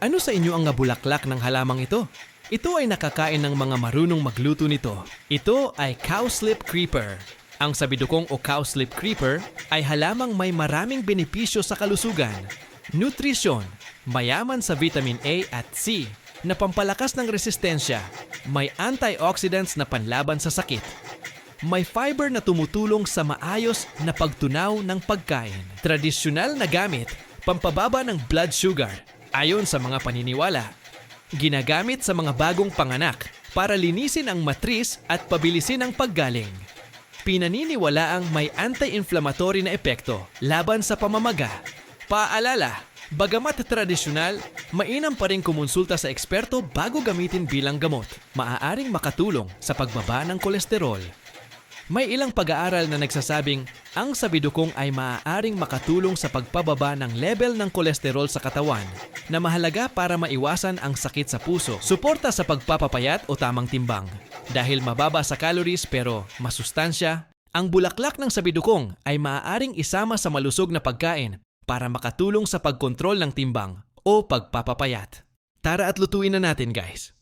Ano sa inyo ang bulaklak ng halamang ito? Ito ay nakakain ng mga marunong magluto nito. Ito ay cowslip creeper. Ang sabidukong o cowslip creeper ay halamang may maraming benepisyo sa kalusugan. Nutrisyon, mayaman sa vitamin A at C na pampalakas ng resistensya. May antioxidants na panlaban sa sakit. May fiber na tumutulong sa maayos na pagtunaw ng pagkain. Tradisyonal na gamit, pampababa ng blood sugar. Ayon sa mga paniniwala, ginagamit sa mga bagong panganak para linisin ang matris at pabilisin ang paggaling. Pinaniniwalaang may anti-inflammatory na epekto laban sa pamamaga. Paalala, bagamat tradisyonal, mainam pa rin kumonsulta sa eksperto bago gamitin bilang gamot. Maaaring makatulong sa pagbaba ng kolesterol. May ilang pag-aaral na nagsasabing ang sabidukong ay maaaring makatulong sa pagpababa ng level ng kolesterol sa katawan na mahalaga para maiwasan ang sakit sa puso. Suporta sa pagpapapayat o tamang timbang. Dahil mababa sa calories pero masustansya, ang bulaklak ng sabidukong ay maaaring isama sa malusog na pagkain para makatulong sa pagkontrol ng timbang o pagpapapayat. Tara at lutuin na natin, guys!